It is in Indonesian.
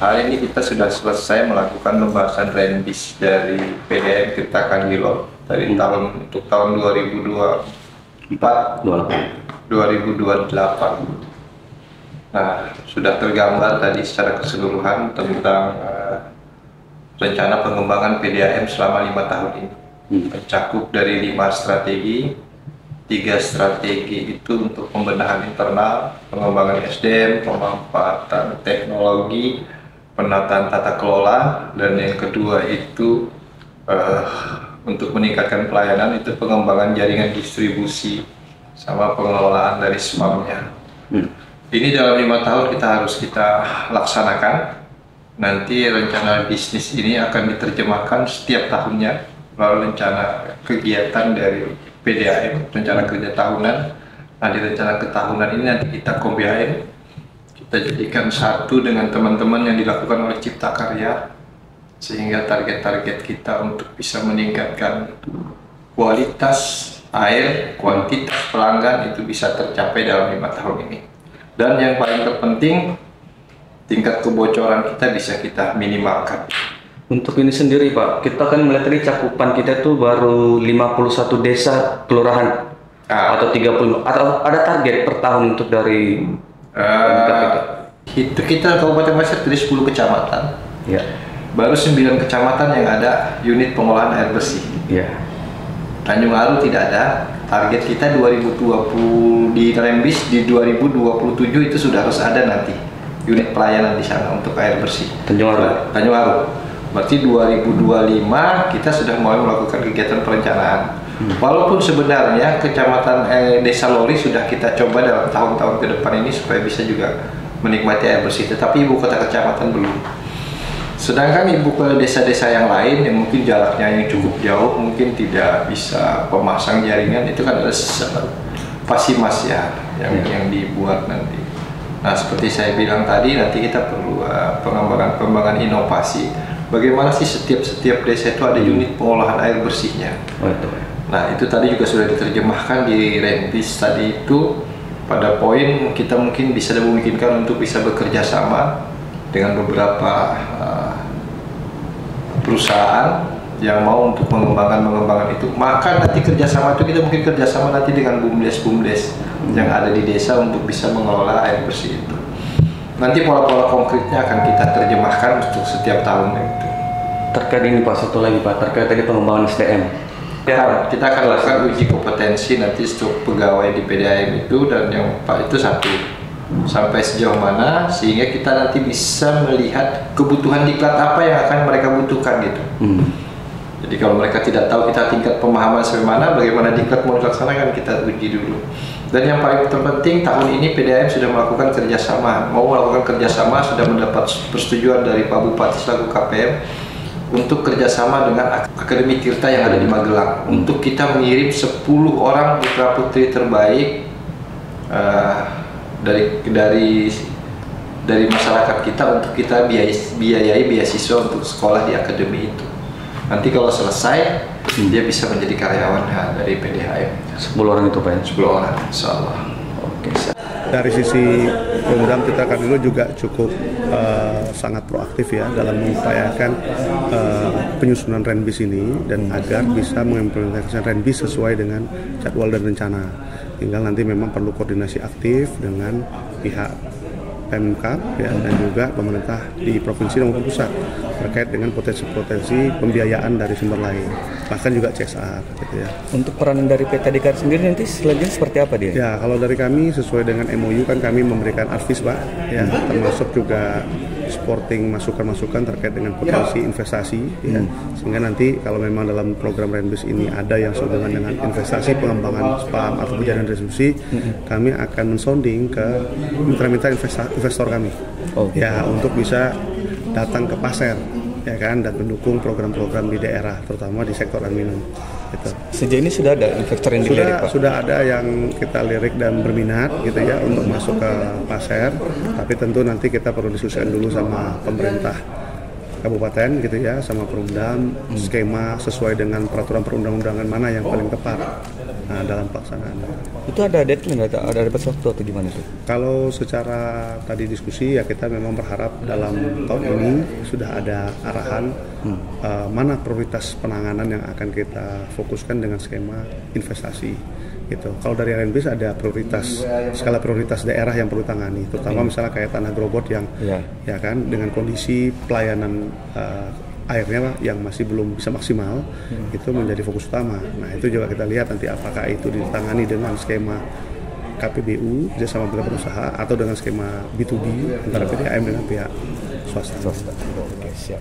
hari ini kita sudah selesai melakukan pembahasan renbis dari PDAM Tirta Kandilor dari untuk tahun 2024-2028. Nah, sudah tergambar tadi secara keseluruhan tentang rencana pengembangan PDAM selama 5 tahun ini. Mencakup dari 5 strategi, 3 strategi itu untuk pembenahan internal, pengembangan SDM, pemanfaatan teknologi, penataan tata kelola, dan yang kedua itu untuk meningkatkan pelayanan itu pengembangan jaringan distribusi sama pengelolaan dari spamnya. Ini dalam 5 tahun kita laksanakan. Nanti rencana bisnis ini akan diterjemahkan setiap tahunnya melalui rencana kegiatan dari PDAM, rencana kerja tahunan. Nah, di rencana ketahunan ini nanti kita combine, kita jadikan satu dengan teman-teman yang dilakukan oleh Cipta Karya, sehingga target-target kita untuk bisa meningkatkan kualitas air, kuantitas pelanggan itu bisa tercapai dalam 5 tahun ini. Dan yang paling terpenting, tingkat kebocoran kita bisa kita minimalkan. Untuk ini sendiri Pak, kita kan melihat tadi cakupan kita tuh baru 51 desa kelurahan atau 30, atau ada target per tahun untuk dari itu kita Kabupaten Pasir dari 10 kecamatan. Ya. Baru 9 kecamatan yang ada unit pengolahan air bersih. Ya. Tanjung Aru tidak ada. Target kita 2020 di Renbis di 2027 itu sudah harus ada nanti unit pelayanan di sana untuk air bersih. Tanjung Aru. Tanjung Aru. Berarti 2025 kita sudah mulai melakukan kegiatan perencanaan. Walaupun sebenarnya kecamatan Desa Lori sudah kita coba dalam tahun-tahun ke depan ini supaya bisa juga menikmati air bersih, tetapi ibu kota kecamatan belum. Sedangkan ibu kota desa-desa yang lain yang mungkin jaraknya yang cukup jauh, mungkin tidak bisa pemasang jaringan, itu kan ada fasimas ya yang dibuat nanti. Nah, seperti saya bilang tadi, nanti kita perlu pengembangan inovasi. Bagaimana sih setiap desa itu ada unit pengolahan air bersihnya. Nah, itu tadi juga sudah diterjemahkan di Renbis tadi itu. Pada poin kita mungkin bisa memungkinkan untuk bisa bekerja sama dengan beberapa perusahaan yang mau untuk mengembangkan itu. Maka nanti kerjasama itu kita mungkin kerjasama nanti dengan BUMDes yang ada di desa untuk bisa mengelola air bersih itu. Nanti pola-pola konkretnya akan kita terjemahkan untuk setiap tahunnya itu. Terkait ini Pak, satu lagi Pak, terkait tadi pengembangan SDM. Ya, kita akan lakukan uji kompetensi nanti untuk pegawai di PDAM itu, dan yang Pak itu satu sampai sejauh mana sehingga kita nanti bisa melihat kebutuhan diklat apa yang akan mereka butuhkan gitu. Jadi kalau mereka tidak tahu kita tingkat pemahaman sampai mana, bagaimana diklat mau dilaksanakan, kita uji dulu. Dan yang paling terpenting tahun ini PDAM sudah melakukan kerjasama, sudah mendapat persetujuan dari Pak Bupati selaku KPM untuk kerjasama dengan Akademi Tirta yang ada di Magelang, untuk kita mengirim 10 orang putra putri terbaik dari masyarakat kita untuk kita biayai beasiswa untuk sekolah di akademi itu. Nanti kalau selesai dia bisa menjadi karyawan dari PDAM. 10 orang itu Pak ya? 10 orang, insya Allah. Oke. Dari sisi program Tirta Kandilor juga cukup sangat proaktif ya dalam mengupayakan penyusunan Renbis ini, dan agar bisa mengimplementasikan Renbis sesuai dengan jadwal dan rencana. Tinggal nanti memang perlu koordinasi aktif dengan pihak Pemkab ya, dan juga pemerintah di provinsi maupun pusat terkait dengan potensi-potensi pembiayaan dari sumber lain, bahkan juga CSR gitu ya. Untuk peranan dari PT Dikar sendiri nanti selanjutnya seperti apa dia? Ya, kalau dari kami sesuai dengan MOU kan kami memberikan advis Pak ya, termasuk juga supporting masukan-masukan terkait dengan potensi investasi ya. Sehingga nanti kalau memang dalam program Renbis ini ada yang sehubungan dengan investasi pengembangan spam atau jaringan distribusi, kami akan mensounding ke mitra-mitra investor kami ya, untuk bisa datang ke pasar ya kan, dan mendukung program-program di daerah terutama di sektor air minum gitu. Sejauh ini sudah ada investor yang dilirik Pak? Sudah ada yang kita lirik dan berminat gitu ya untuk masuk ke pasar, tapi tentu nanti kita perlu diskusikan dulu sama pemerintah kabupaten gitu ya, sama Perumdam, skema sesuai dengan peraturan perundang-undangan mana yang paling tepat dalam pelaksanaan. Itu ada deadline nggak? Ada batas waktu atau gimana tuh? Kalau secara tadi diskusi ya kita memang berharap dalam tahun ini sudah ada arahan mana prioritas penanganan yang akan kita fokuskan dengan skema investasi. Gitu. Kalau dari RNBIS ada prioritas, skala prioritas daerah yang perlu tangani, terutama misalnya kayak Tanah Grobot yang ya kan dengan kondisi pelayanan airnya yang masih belum bisa maksimal, itu menjadi fokus utama. Nah itu juga kita lihat nanti apakah itu ditangani dengan skema KPBU kerjasama dengan perusahaan atau dengan skema B2B antara PDAM dengan pihak swasta. Oke, siap.